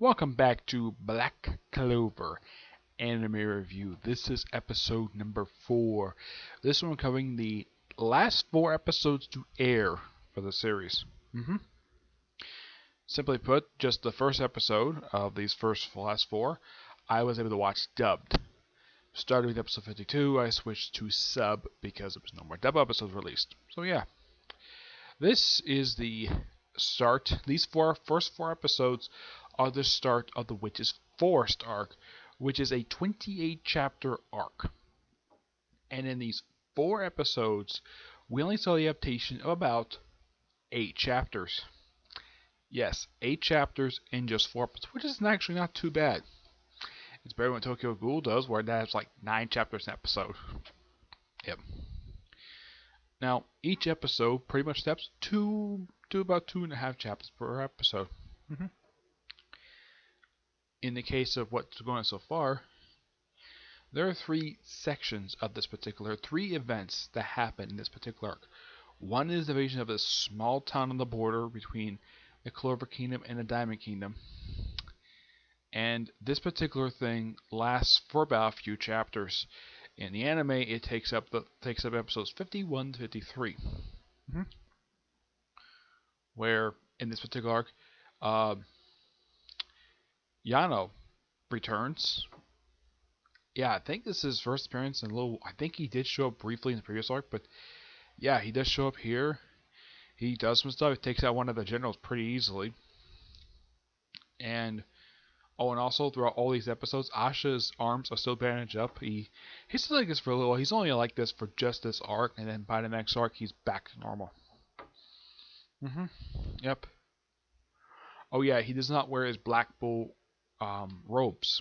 Welcome back to Black Clover Anime Review. This is episode number 4. This one covering the last 4 episodes to air for the series. Simply put, just the first episode of these last 4, I was able to watch dubbed. Starting with episode 52, I switched to sub because there was no more dub episodes released. So yeah, this is the start. These first four episodes are the start of the Witch's Forest arc, which is a 28 chapter arc. And in these 4 episodes, we only saw the adaptation of about 8 chapters. Yes, 8 chapters in just 4 episodes, which is actually not too bad. It's better than what Tokyo Ghoul does, where that has like 9 chapters an episode. Yep. Now, each episode pretty much steps to about 2.5 chapters per episode. In the case of what's going on so far, there are 3 sections of this particular, 3 events that happen in this particular arc. One is the invasion of a small town on the border between the Clover Kingdom and the Diamond Kingdom. And this particular thing lasts for about a few chapters. In the anime, it takes up episodes 51 to 53. Where, in this particular arc, Yano returns. Yeah, I think this is his first appearance in I think he did show up briefly in the previous arc, but yeah, he does show up here. He does some stuff. He takes out one of the generals pretty easily. And also throughout all these episodes, Asha's arms are still bandaged up. He's still like this for a little while. He's only like this for just this arc, and then by the next arc, he's back to normal. Yep. Oh yeah, he does not wear his Black Bull robes.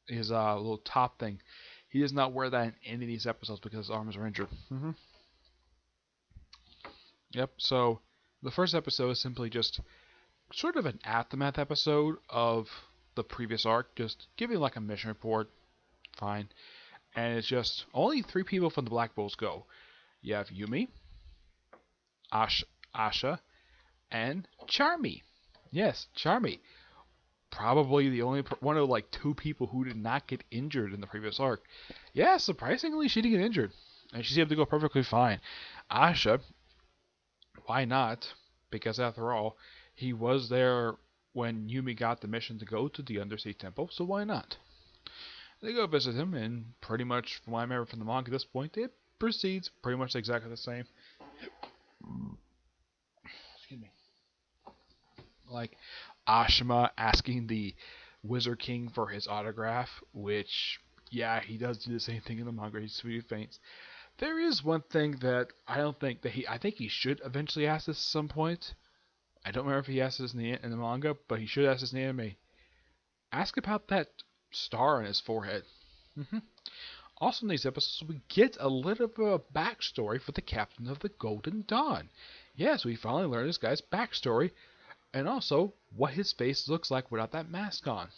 His little top thing. He does not wear that in any of these episodes because his arms are injured. Yep, so the first episode is simply just sort of an aftermath episode of the previous arc, just giving like a mission report. Fine. And it's just only 3 people from the Black Bulls go. You have Yumi, Asha, and Charmy. Yes, Charmy. Probably the only one of like 2 people who did not get injured in the previous arc. Yeah, surprisingly, she didn't get injured. And she's able to go perfectly fine. Asha, why not? Because after all, he was there when Yumi got the mission to go to the Undersea Temple, so why not? They go visit him, and pretty much, from what I remember from the manga at this point, it proceeds pretty much exactly the same. Excuse me. Like Ashima asking the Wizard King for his autograph, which, yeah, he does do the same thing in the manga. He sweetly faints. There is one thing that I think he should eventually ask this at some point. I don't remember if he asked this in the manga, but he should ask this in the anime. Ask about that star on his forehead. Also in these episodes, we get a little bit of a backstory for the captain of the Golden Dawn. Yes, we finally learn this guy's backstory, and also what his face looks like without that mask on.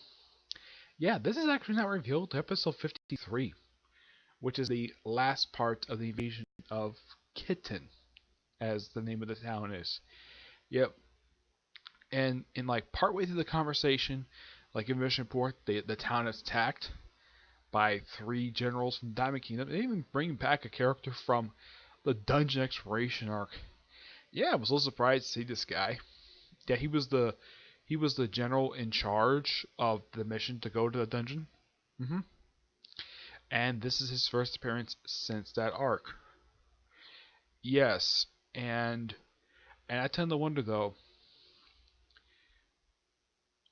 Yeah, this is actually not revealed to episode 53, which is the last part of the invasion of Kitten, as the name of the town is. Yep. And in like partway through the conversation, like in Mission Report, the town is attacked by 3 generals from Diamond Kingdom. They even bring back a character from the Dungeon Exploration arc. Yeah, I was a little surprised to see this guy. Yeah, he was the general in charge of the mission to go to the dungeon. And this is his first appearance since that arc. Yes, and I tend to wonder though.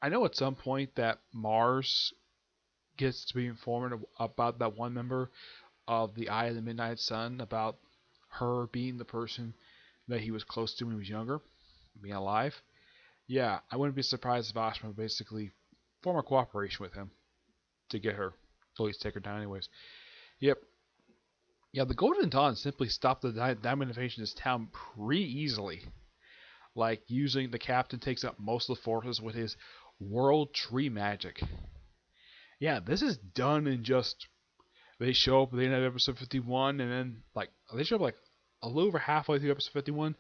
I know at some point that Mars gets to be informed about that one member of the Eye of the Midnight Sun, about her being the person that he was close to when he was younger, being alive. Yeah, I wouldn't be surprised if Ashima would basically form a cooperation with him to get her, to at least take her down anyways. Yep. Yeah, the Golden Dawn simply stopped the Diamond invasion of this town pretty easily. Like, using the captain takes up most of the forces with his World Tree magic. Yeah, this is done in just... They show up at the end of episode 51, and then, like, they show up like a little over halfway through episode 51,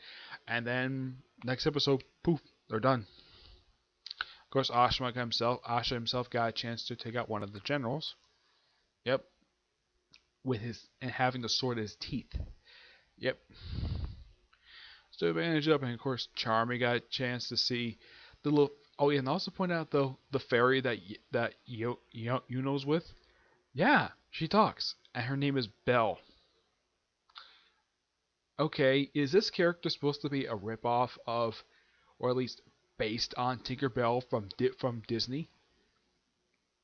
and then next episode, poof, they're done. Of course, Asha himself got a chance to take out one of the generals. Yep, with his and having the sword in his teeth. Yep. So advantage up, and of course, Charmy got a chance to see the little. Oh yeah, and also point out though the fairy that Yuno's with. Yeah, she talks, and her name is Belle. Okay, is this character supposed to be a ripoff of, or at least based on Tinkerbell from Disney?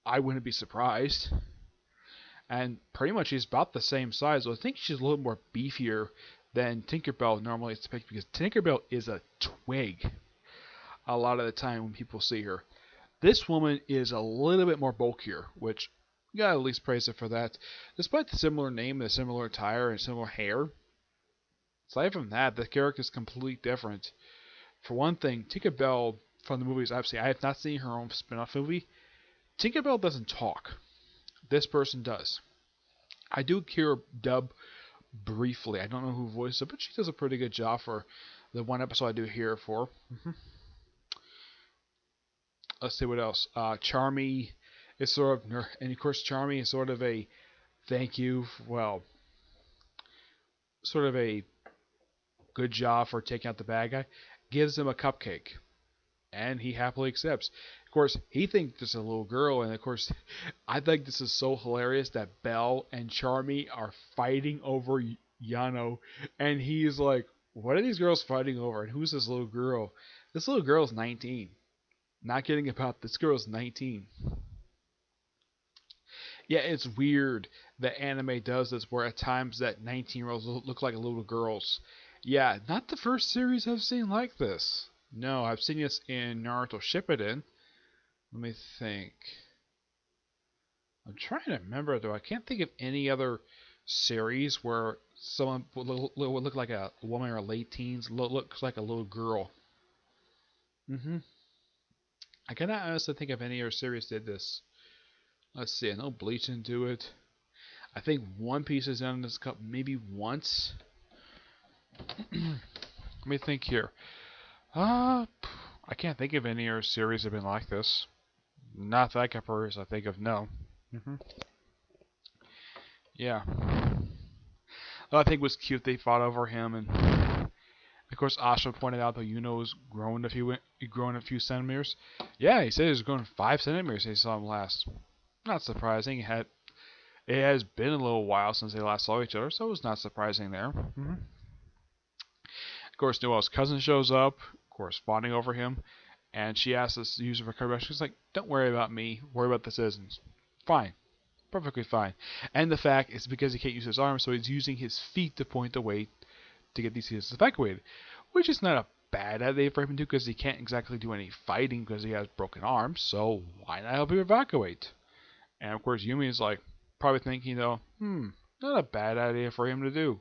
I wouldn't be surprised. And pretty much she's about the same size. So I think she's a little more beefier than Tinkerbell normally is depicted because Tinkerbell is a twig a lot of the time when people see her. This woman is a little bit more bulkier, which you gotta at least praise her for that. Despite the similar name, the similar attire, and similar hair, aside from that, the character is completely different. For one thing, Tinkerbell from the movies I've seen, I have not seen her own spin-off movie. Tinkerbell doesn't talk. This person does. I do hear her dub briefly. I don't know who voiced it, but she does a pretty good job for the one episode I do hear her for. Let's see what else. Charmy is sort of, and of course Charmy is sort of a thank you, well, sort of a good job for taking out the bad guy. Gives him a cupcake, and he happily accepts. Of course, he thinks this is a little girl, and of course, I think this is so hilarious that Belle and Charmy are fighting over Yano, and he's like, "What are these girls fighting over? And who's this little girl? This little girl is 19. Not kidding about this girl is 19." Yeah, it's weird that anime does this, where at times that 19-year-olds look like little girls. Yeah, not the first series I've seen like this. No, I've seen this in Naruto Shippuden. Let me think. I'm trying to remember though. I can't think of any other series where someone would look like a woman or late teens looks like a little girl. I cannot honestly think of any other series did this. Let's see. I know Bleach didn't do it. I think One Piece has done this cup maybe once. Let me think here. I can't think of any other series that have been like this. Not that I can personally think of, no. Yeah. I think it was cute they fought over him, and of course Asha pointed out that Yuno's grown a few centimeters. Yeah, he said he's grown 5 centimeters since he saw him last. Not surprising. It has been a little while since they last saw each other, so it was not surprising there. Of course, Noelle's cousin shows up, of course, fawning over him, and she asks us to use her for cover. She's like, "Don't worry about me. Worry about the citizens." Fine. Perfectly fine. And the fact is because he can't use his arms, so he's using his feet to point the way to get these citizens evacuated. Which is not a bad idea for him to do because he can't exactly do any fighting because he has broken arms, so why not help him evacuate? And of course Yumi is like, probably thinking though, not a bad idea for him to do.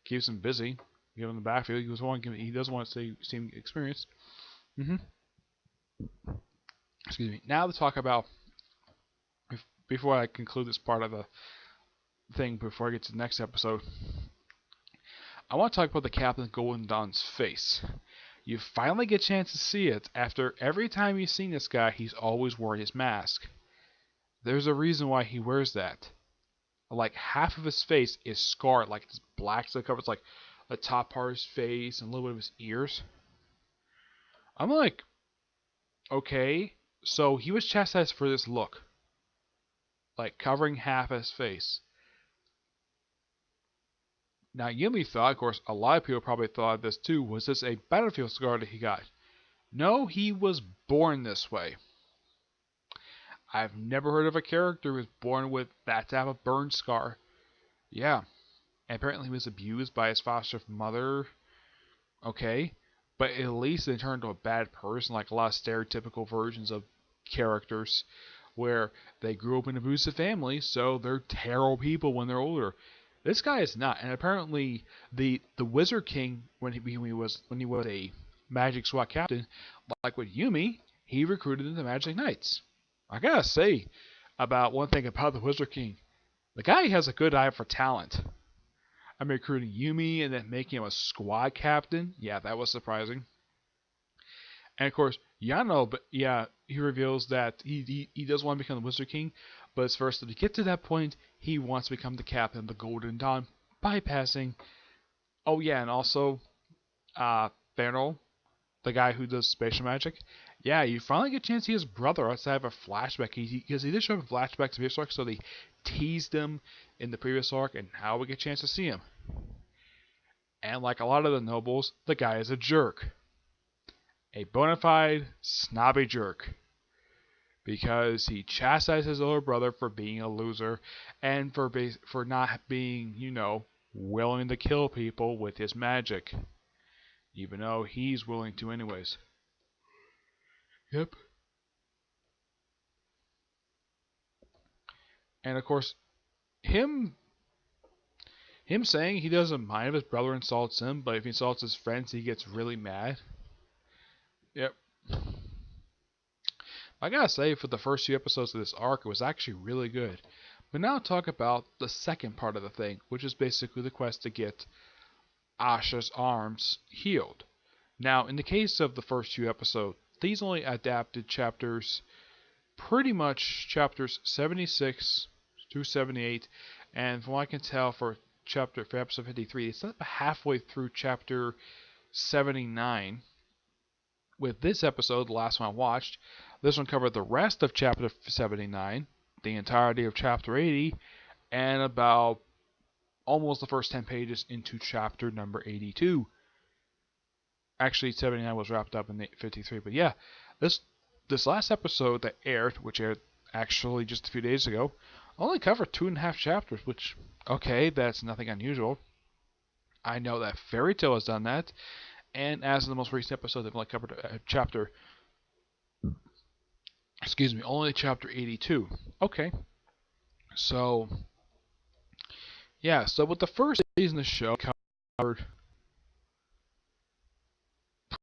Keeps him busy. Give him the backfield. He does want to seem experienced. Excuse me. Now to talk about, before I conclude this part of the thing, before I get to the next episode, I want to talk about the Captain Golden Dawn's face. You finally get a chance to see it after every time you've seen this guy, he's always worn his mask. There's a reason why he wears that. Like half of his face is scarred, like it's black, so it covers like the top part of his face and a little bit of his ears. I'm like, okay, so he was chastised for this look, like covering half his face. Now Yumi thought, of course, a lot of people probably thought this too, was this a battlefield scar that he got? No, he was born this way. I've never heard of a character who was born with that type of burn scar. Yeah. And apparently he was abused by his foster mother. Okay. But at least they turned into a bad person, like a lot of stereotypical versions of characters, where they grew up in an abusive family, so they're terrible people when they're older. This guy is not. And apparently the Wizard King, when he was a Magic SWAT captain, like with Yumi, he recruited the Magic Knights. I gotta say about one thing about the Wizard King. The guy has a good eye for talent. I'm recruiting Yumi and then making him a squad captain. Yeah, that was surprising. And of course, Yano, he reveals that he does want to become the Wizard King, but it's first to get to that point, he wants to become the captain of the Golden Dawn, bypassing. Oh yeah, and also, Fernal, the guy who does spatial magic. Yeah, you finally get a chance to see his brother outside of a flashback. Because he did show up in flashbacks to previous arc, so they teased him in the previous arc, and now we get a chance to see him. And like a lot of the nobles, the guy is a jerk. A bona fide, snobby jerk. Because he chastised his older brother for being a loser, and for not being, willing to kill people with his magic. Even though he's willing to anyways. Yep. And of course, him saying he doesn't mind if his brother insults him, but if he insults his friends, he gets really mad. Yep. I gotta say, for the first few episodes of this arc, it was actually really good. But now I'll talk about the second part of the thing, which is basically the quest to get Asha's arms healed. Now, in the case of the first few episodes, these only adapted pretty much chapters 76 through 78, and from what I can tell for episode 53, it's about halfway through chapter 79. With this episode, the last one I watched, this one covered the rest of chapter 79, the entirety of chapter 80, and about almost the first 10 pages into chapter number 82. Actually, 79 was wrapped up in 53, but yeah, this last episode that aired, which aired actually just a few days ago, only covered 2.5 chapters, which, okay, that's nothing unusual. I know that Fairy Tail has done that, and as in the most recent episode, they've only covered only chapter 82. Okay, so, yeah, so with the first season of the show, covered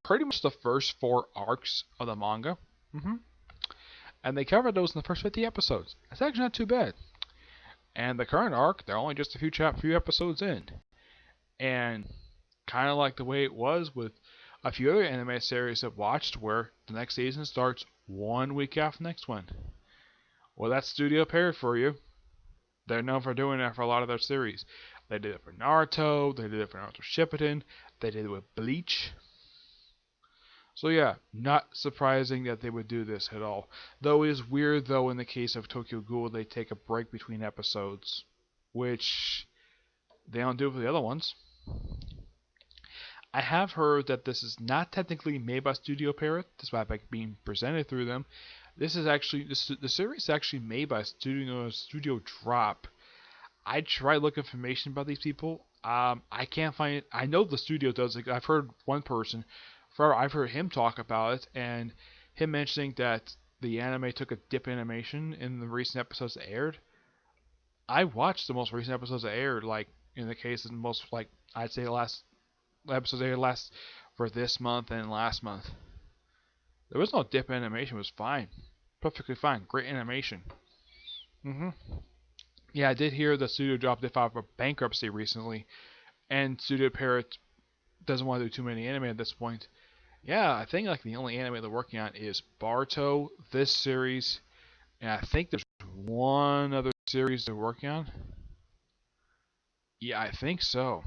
pretty much the first 4 arcs of the manga. And they covered those in the first 50 episodes. That's actually not too bad. And the current arc, they're only just a few episodes in. And kind of like the way it was with a few other anime series I've watched, where the next season starts 1 week after the next one. Well, that's Studio Parrot for you. They're known for doing that for a lot of their series. They did it for Naruto, they did it for Naruto Shippuden, they did it with Bleach. So yeah, not surprising that they would do this at all. Though it is weird, though, in the case of Tokyo Ghoul, they take a break between episodes, which they don't do for the other ones. I have heard that this is not technically made by Studio Parrot, despite being presented through them. The series is actually made by Studio Drop. I tried looking for information about these people. I can't find it. I know the studio does it. I've heard one person. I've heard him talk about it, and him mentioning that the anime took a dip in animation in the recent episodes that aired. I watched the most recent episodes that aired, like, in the case of the most, like, I'd say the last episodes aired last for this month and last month. There was no dip in animation, it was fine. Perfectly fine. Great animation. Yeah, I did hear the studio dropped it out of bankruptcy recently, and Studio Parrot doesn't want to do too many anime at this point. Yeah, I think like the only anime they're working on is Barto, this series, and I think there's one other series they're working on. Yeah, I think so.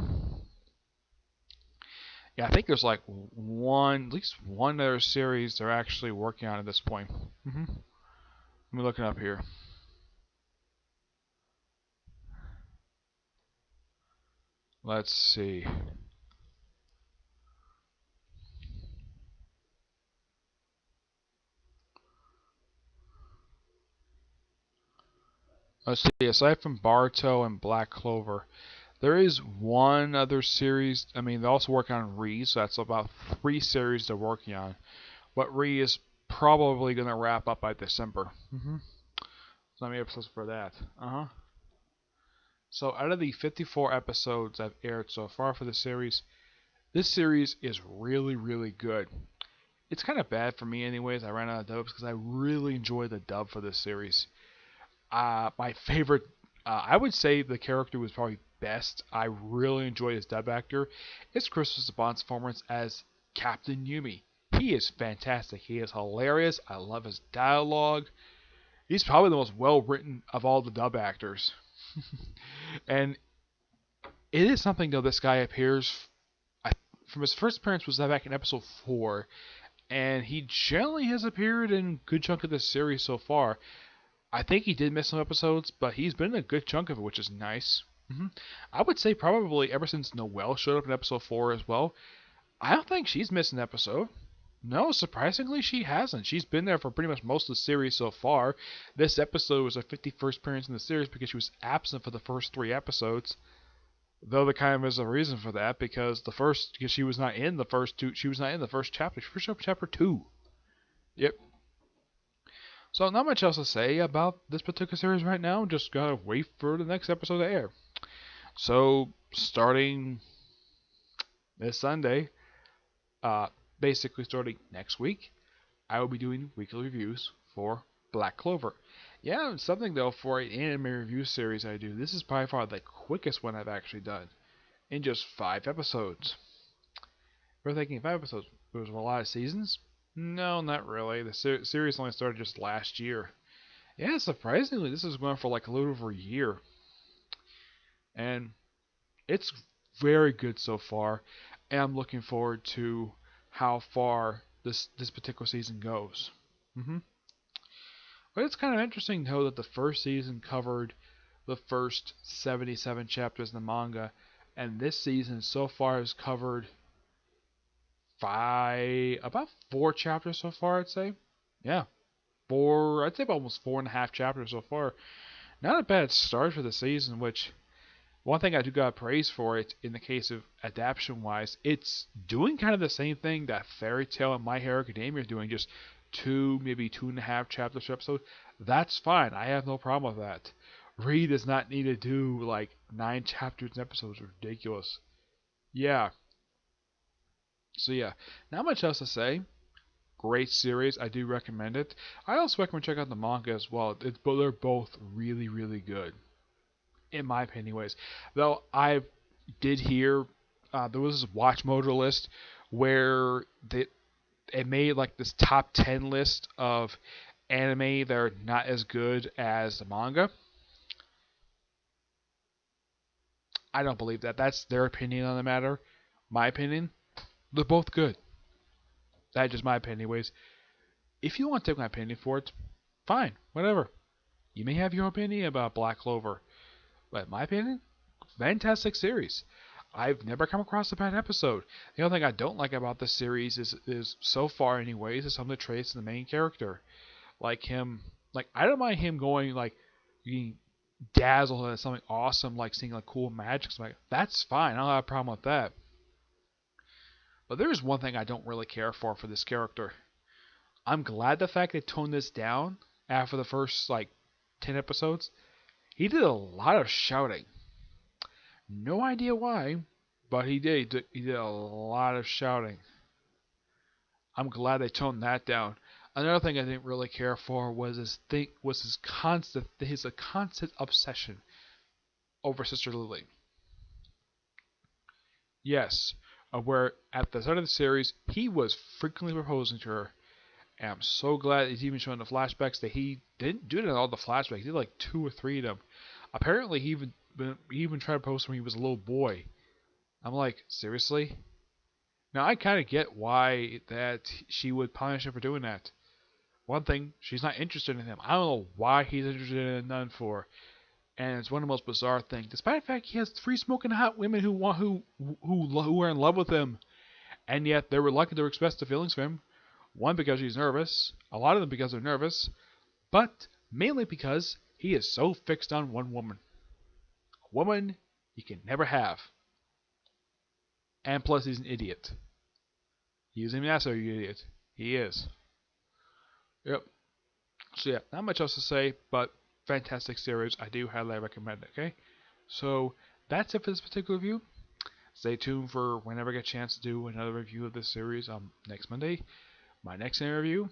Yeah, I think there's like at least one other series they're actually working on at this point. Let me look it up here. Let's see. Let's see, aside from Barto and Black Clover, there is one other series. I mean, they're also working on Re, so that's about 3 series they're working on. But Re is probably going to wrap up by December. So many episodes for that. So out of the 54 episodes I've aired so far for the series, this series is really, really good. It's kind of bad for me anyways. I ran out of dubs because I really enjoy the dub for this series. My favorite, I would say the character was probably best. I really enjoy his dub actor. It's Christopher Saban's performance as Captain Yumi. He is fantastic. He is hilarious. I love his dialogue. He's probably the most well written of all the dub actors. And it is something though. This guy appears I, from his first appearance was back in episode 4, and he generally has appeared in a good chunk of this series so far. I think he did miss some episodes, but he's been in a good chunk of it, which is nice. I would say probably ever since Noelle showed up in episode 4 as well, I don't think she's missed an episode. No, surprisingly, she hasn't. She's been there for pretty much most of the series so far. This episode was her 51st appearance in the series because she was absent for the first 3 episodes. Though there kind of is a reason for that because because she was not in the first two. She was not in the first chapter. She first showed up in chapter 2. Yep. So not much else to say about this particular series right now. Just gotta wait for the next episode to air. So starting this Sunday, basically starting next week, I will be doing weekly reviews for Black Clover. Yeah, something though for an anime review series I do. This is by far the quickest one I've actually done in just 5 episodes. We're thinking 5 episodes. There was a lot of seasons. No, not really. The series only started just last year. Yeah, surprisingly, this is going for like a little over a year. And it's very good so far. And I'm looking forward to how far this particular season goes. But it's kind of interesting to know that the first season covered the first 77 chapters in the manga, and this season so far has covered about 4 chapters so far, I'd say. Yeah, I'd say about almost 4.5 chapters so far. Not a bad start for the season, which one thing I do got praise for it in the case of adaptation wise, it's doing kind of the same thing that Fairy Tail and My Hero Academia are doing, just 2, maybe 2.5 chapters per episode. That's fine. I have no problem with that. Reed does not need to do like 9 chapters in episodes. Ridiculous. Yeah. So yeah, not much else to say. Great series. I do recommend it. I also recommend checking out the manga as well. They're both really, really good, in my opinion. Anyways, though I did hear there was this Watch Mojo list where it made like this top 10 list of anime that are not as good as the manga. I don't believe that. That's their opinion on the matter. My opinion, they're both good. That's just my opinion. Anyways, if you want to take my opinion for it, fine, whatever. You may have your opinion about Black Clover, but in my opinion, fantastic series. I've never come across a bad episode. The only thing I don't like about this series is so far anyways, is some of the traits of the main character. Like him, like I don't mind him going like being dazzled at something awesome, like seeing like cool magic. Like that's fine. I don't have a problem with that. But there's one thing I don't really care for this character. I'm glad the fact they toned this down after the first like 10 episodes. He did a lot of shouting. No idea why, but he did. He did a lot of shouting. I'm glad they toned that down. Another thing I didn't really care for was his constant obsession over Sister Lily. Yes, where at the start of the series he was frequently proposing to her, and I'm so glad he's even showing the flashbacks that he didn't do it in all the flashbacks. He did like 2 or 3 of them. Apparently he even tried to propose when he was a little boy. I'm like, seriously? Now I kind of get why that she would punish him for doing that. One thing, she's not interested in him. I don't know why he's interested in a nun for. And it's one of the most bizarre things. Despite the fact he has 3 smoking hot women who are in love with him, and yet they're reluctant to express their feelings for him. One because he's nervous, a lot of them because they're nervous, but mainly because he is so fixed on one woman. A woman he can never have. And plus he's an idiot. He is an absolute idiot. He is. Yep. So yeah, not much else to say, but fantastic series. I do highly recommend it, okay? So that's it for this particular review. Stay tuned for whenever I get a chance to do another review of this series next Monday. My next interview,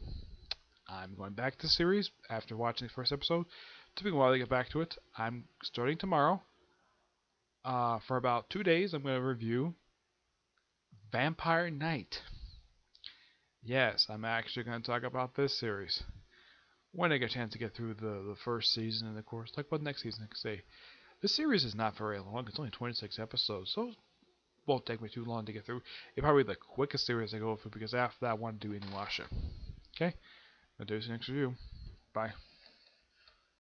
I'm going back to the series after watching the first episode. It took me a while to get back to it. I'm starting tomorrow. For about 2 days, I'm going to review Vampire Knight. Yes, I'm actually going to talk about this series when I get a chance to get through the first season, and of course, talk about the next season. I can say this series is not very long. It's only 26 episodes, so it won't take me too long to get through. It's probably the quickest series I go through because after that, I want to do Inuyasha. Okay, I'll do this next review. Bye.